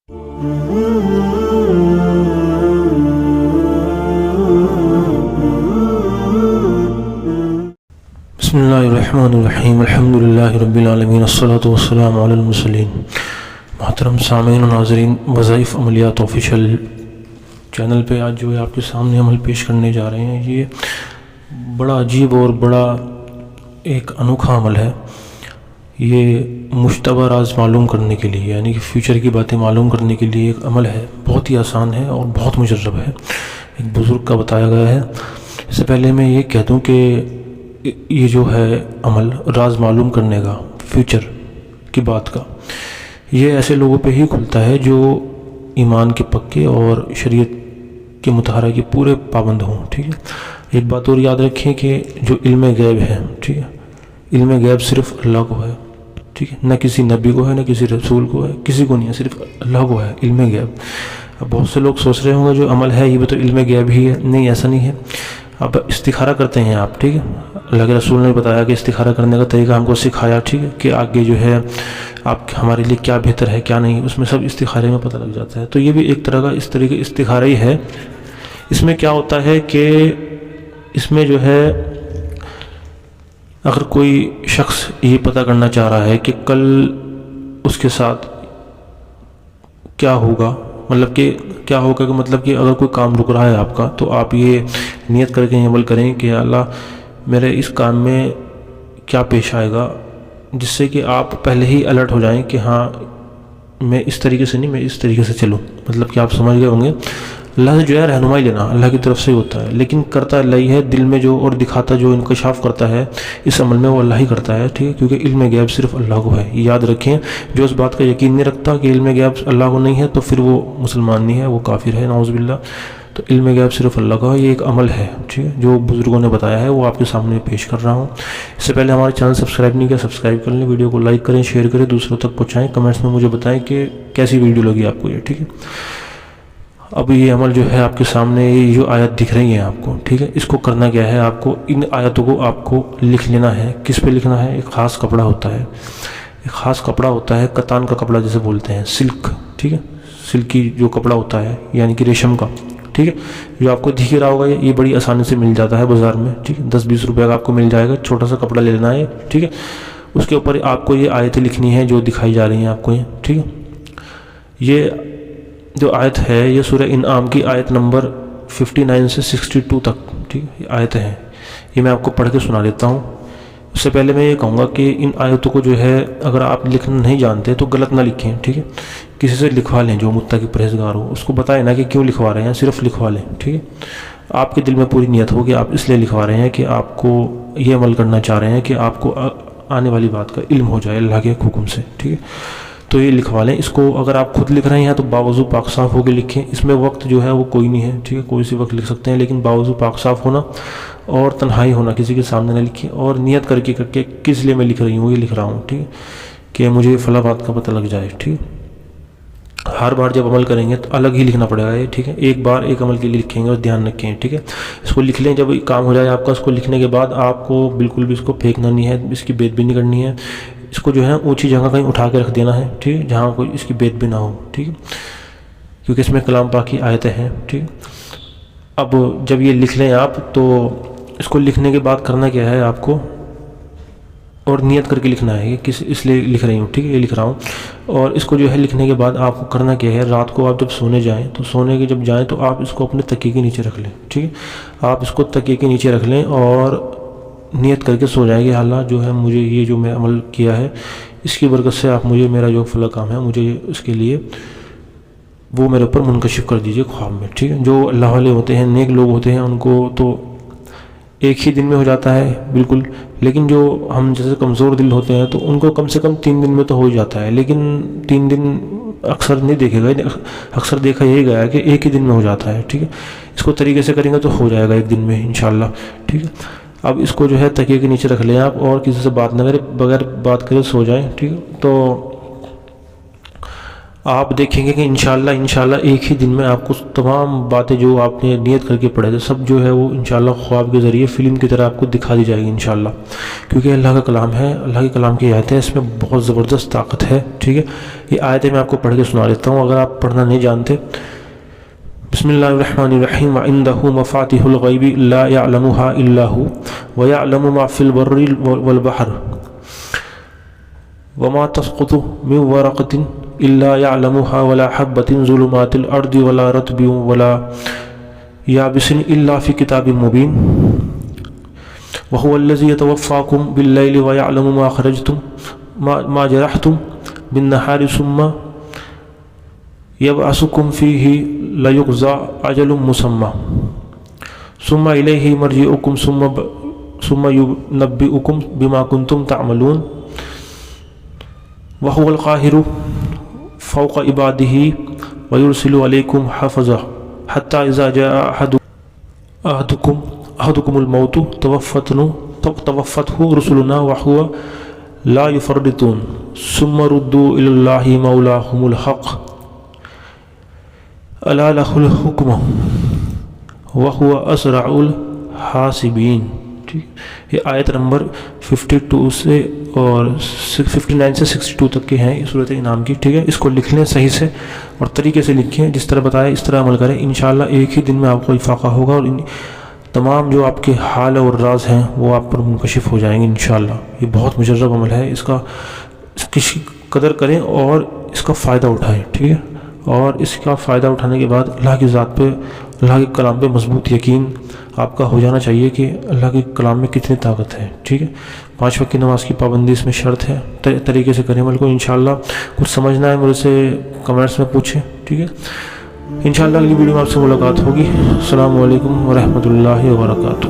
بسم اللہ الرحمن الرحیم، الحمدللہ رب العالمین، الصلاۃ والسلام علی المرسلین۔ محترم سامعین و ناظرین، وظائف عملیات آفیشیل چینل پہ آج جو ہے آپ کے سامنے عمل پیش کرنے جا رہے ہیں۔ یہ بڑا عجیب اور بڑا ایک انوکھا عمل ہے۔ یہ مشتبہ راز معلوم کرنے کے لیے، یعنی کہ فیوچر کی باتیں معلوم کرنے کے لیے ایک عمل ہے، بہت ہی آسان ہے اور بہت مجرب ہے، ایک بزرگ کا بتایا گیا ہے۔ اس سے پہلے میں یہ کہہ دوں کہ یہ جو ہے عمل راز معلوم کرنے کا، فیوچر کی بات کا، یہ ایسے لوگوں پہ ہی کھلتا ہے جو ایمان کے پکے اور شریعت کے مطالعہ کے پورے پابند ہوں، ٹھیک ہے۔ ایک بات اور یاد رکھیں کہ جو علم غیب ہے، ٹھیک ہے، علم غیب صرف اللہ کو ہے، ٹھیک ہے، نہ کسی نبی کو ہے، نہ کسی رسول کو ہے، کسی کو نہیں ہے، صرف اللہ کو ہے علم غیب۔ اب بہت سے لوگ سوچ رہے ہوں گے جو عمل ہے یہ بھی تو علم غیب ہی ہے۔ نہیں، ایسا نہیں ہے۔ اب استخارہ کرتے ہیں آپ، ٹھیک ہے، اللہ کے رسول نے بتایا کہ استخارہ کرنے کا طریقہ ہم کو سکھایا، ٹھیک ہے، کہ آگے جو ہے آپ ہمارے لیے کیا بہتر ہے کیا نہیں، اس میں سب استخارے میں پتہ لگ جاتا ہے۔ تو یہ بھی ایک طرح کا اس طریقے استخارہ ہی ہے۔ اس میں کیا ہوتا ہے کہ اس میں جو ہے اگر کوئی شخص یہ پتہ کرنا چاہ رہا ہے کہ کل اس کے ساتھ کیا ہوگا، مطلب کہ کیا ہوگا کہ مطلب کہ اگر کوئی کام رک رہا ہے آپ کا، تو آپ یہ نیت کر کے عمل کریں کہ اللہ میرے اس کام میں کیا پیش آئے گا، جس سے کہ آپ پہلے ہی الرٹ ہو جائیں کہ ہاں میں اس طریقے سے نہیں، میں اس طریقے سے چلوں۔ مطلب کہ آپ سمجھ گئے ہوں گے، اللہ سے جو ہے رہنمائی لینا اللہ کی طرف سے ہی ہوتا ہے، لیکن کرتا اللہ ہی ہے، دل میں جو اور دکھاتا جو انکشاف کرتا ہے اس عمل میں وہ اللہ ہی کرتا ہے، ٹھیک ہے، کیونکہ علم غیب صرف اللہ کو ہے۔ یہ یاد رکھیں، جو اس بات کا یقین نہیں رکھتا کہ علم غیب اللہ کو نہیں ہے تو پھر وہ مسلمان نہیں ہے، وہ کافر ہے، نعوذ باللہ۔ تو علم غیب صرف اللہ کا ہے، یہ ایک عمل ہے، ٹھیک ہے، جو بزرگوں نے بتایا ہے وہ آپ کے سامنے پیش کر رہا ہوں۔ اس سے پہلے ہمارے چینل سبسکرائب نہیں کیا، سبسکرائب کر لیں، ویڈیو کو لائک کریں، شیئر کریں، دوسروں تک پہنچائیں، کمنٹس میں مجھے بتائیں کہ کیسی ویڈیو لگی آپ کو یہ، ٹھیک ہے۔ اب یہ عمل جو ہے آپ کے سامنے، یہ جو آیت دکھ رہی ہیں آپ کو، ٹھیک ہے، اس کو کرنا کیا ہے، آپ کو ان آیتوں کو آپ کو لکھ لینا ہے۔ کس پہ لکھنا ہے؟ ایک خاص کپڑا ہوتا ہے، ایک خاص کپڑا ہوتا ہے، کتان کا کپڑا جسے بولتے ہیں، سلک، ٹھیک ہے، سلکی جو کپڑا ہوتا ہے یعنی کہ ریشم کا، ٹھیک ہے، جو آپ کو دکھ رہا ہوگا یہ بڑی آسانی سے مل جاتا ہے بازار میں، ٹھیک ہے، 10-20 روپے کا آپ کو مل جائے گا، چھوٹا سا کپڑا لے لینا ہے، ٹھیک ہے۔ اس کے اوپر آپ کو یہ آیتیں لکھنی ہے جو دکھائی جا رہی ہیں آپ کو یہ، ٹھیک ہے۔ یہ جو آیت ہے یہ سورہ انعام کی آیت نمبر 59 سے 62 تک، ٹھیک ہے، یہ آیتیں ہیں، یہ میں آپ کو پڑھ کے سنا دیتا ہوں۔ اس سے پہلے میں یہ کہوں گا کہ ان آیتوں کو جو ہے اگر آپ لکھنا نہیں جانتے تو غلط نہ لکھیں، ٹھیک ہے، کسی سے لکھوا لیں جو متقی پرہیزگار ہو، اس کو بتائیں نا کہ کیوں لکھوا رہے ہیں، صرف لکھوا لیں، ٹھیک ہے۔ آپ کے دل میں پوری نیت ہو کہ آپ اس لیے لکھوا رہے ہیں کہ آپ کو یہ عمل کرنا چاہ رہے ہیں کہ آپ کو آنے والی بات کا علم ہو جائے اللہ کے حکم سے، ٹھیک ہے۔ تو یہ لکھوا لیں۔ اس کو اگر آپ خود لکھ رہے ہیں تو باوضو پاک صاف ہو کے لکھیں، اس میں وقت جو ہے وہ کوئی نہیں ہے، ٹھیک ہے، کوئی سی وقت لکھ سکتے ہیں، لیکن باوضو پاک صاف ہونا اور تنہائی ہونا، کسی کے سامنے نہ لکھیں، اور نیت کر کے کس لیے میں لکھ رہی ہوں، یہ لکھ رہا ہوں، ٹھیک ہے، کہ مجھے فلاں بات کا پتہ لگ جائے، ٹھیک ہے۔ ہر بار جب عمل کریں گے تو الگ ہی لکھنا پڑے گا یہ، ٹھیک ہے، ایک بار ایک عمل کے لیے لکھیں گے اور دھیان رکھیں، ٹھیک ہے۔ اس کو لکھ لیں، جب کام ہو جائے آپ کا، اس کو لکھنے کے بعد آپ کو بالکل بھی اس کو پھینکنا نہیں ہے، اس کی بید بھی نہیں کرنی ہے، اس کو جو ہے اونچی جگہ کہیں اٹھا کے رکھ دینا ہے، ٹھیک ہے، جہاں کوئی اس کی بید بھی نہ ہو، ٹھیک ہے، کیونکہ اس میں کلام پاک کی آیتیں ہیں، ٹھیک ہے۔ اب جب یہ لکھ لیں آپ تو اس کو لکھنے کے بعد کرنا کیا ہے آپ کو، اور نیت کر کے لکھنا ہے، یہ کس اس لیے لکھ رہی ہوں، ٹھیک ہے، یہ لکھ رہا ہوں۔ اور اس کو جو ہے لکھنے کے بعد آپ کو کرنا کیا ہے، رات کو آپ جب سونے جائیں تو سونے کے جب جائیں تو آپ اس کو اپنے تکیے کے نیچے رکھ لیں، ٹھیک ہے، آپ اس کو تکیے کے نیچے رکھ لیں اور نیت کر کے سو جائیں کہ اللہ جو ہے مجھے یہ جو میں عمل کیا ہے اس کی برکت سے آپ مجھے میرا جو فلاں کام ہے مجھے اس کے لیے وہ میرے اوپر منکشف کر دیجئے خواب میں، ٹھیک ہے۔ جو اللہ والے ہوتے ہیں، نیک لوگ ہوتے ہیں، ان کو تو ایک ہی دن میں ہو جاتا ہے بالکل، لیکن جو ہم جیسے کمزور دل ہوتے ہیں تو ان کو کم سے کم 3 دن میں تو ہو ہی جاتا ہے، لیکن 3 دن اکثر نہیں دیکھے گا، اکثر دیکھا یہی گیا ہے کہ ایک ہی دن میں ہو جاتا ہے، ٹھیک ہے۔ اس کو طریقے سے کریں گے تو ہو جائے گا ایک دن میں انشاءاللہ، ٹھیک ہے۔ اب اس کو جو ہے تکیے کے نیچے رکھ لیں آپ، اور کسی سے بات نہ کریں، بغیر بات کرے سو جائیں، ٹھیک ہے۔ تو آپ دیکھیں گے کہ انشاءاللہ ایک ہی دن میں آپ کو تمام باتیں جو آپ نے نیت کر کے پڑھے تھے سب جو ہے وہ انشاءاللہ خواب کے ذریعے فلم کی طرح آپ کو دکھا دی جائے گی انشاءاللہ، کیونکہ اللہ کا کلام ہے، اللہ کے کلام کی آیتیں، اس میں بہت زبردست طاقت ہے، ٹھیک ہے۔ یہ آیتیں میں آپ کو پڑھ کے سنا دیتا ہوں، اگر آپ پڑھنا نہیں جانتے۔ بسم اللہ الرحمن الرحیم وعنده مفاتیح الغیب لا يعلمها الا هو ويعلم ما في البر والبحر وما تسقط من ورقة الا يعلمها ولا حبة ظلمات الارض ولا رطب ولا يابس الا في كتاب مبين وهو الذي يتوفاكم بالليل ويعلم ما خرجتم ما جرحتم بالنهار ثم يبعثكم فيه ليقضى أجل مسمى ثم إليه مرجعكم ثم ينبئكم بما كنتم تعملون وهو القاهر فوق عباده ويرسل عليكم حفظة حتى إذا جاء أحدكم الموت توفته رسلنا وهو لا يفرطون ثم ردوا إلى الله مولاهم الحق الا لہ الحکم وہو اسرع الحاسبین۔ یہ آیت نمبر 52 سے اور 59 سے 62 تک کے ہیں سورۃ انعام کی، ٹھیک ہے۔ اس کو لکھ لیں صحیح سے اور طریقے سے لکھیں، جس طرح بتایا اس طرح عمل کریں، انشاءاللہ ایک ہی دن میں آپ کو افاقہ ہوگا اور تمام جو آپ کے حال اور راز ہیں وہ آپ پر منکشف ہو جائیں گے انشاءاللہ۔ یہ بہت مجرب عمل ہے، اس کی قدر کریں اور اس کا فائدہ اٹھائیں، ٹھیک ہے۔ اور اس کا فائدہ اٹھانے کے بعد اللہ کی ذات پہ، اللہ کے کلام پہ مضبوط یقین آپ کا ہو جانا چاہیے کہ اللہ کے کلام میں کتنی طاقت ہے، ٹھیک ہے۔ 5 وقت کی نماز کی پابندی اس میں شرط ہے، طریقے سے کریں عمل کو انشاءاللہ۔ کچھ سمجھنا ہے مجھ سے کمنٹس میں پوچھیں، ٹھیک ہے۔ انشاءاللہ اگلی ویڈیو میں آپ سے ملاقات ہوگی۔ السلام علیکم ورحمۃ اللہ وبرکاتہ۔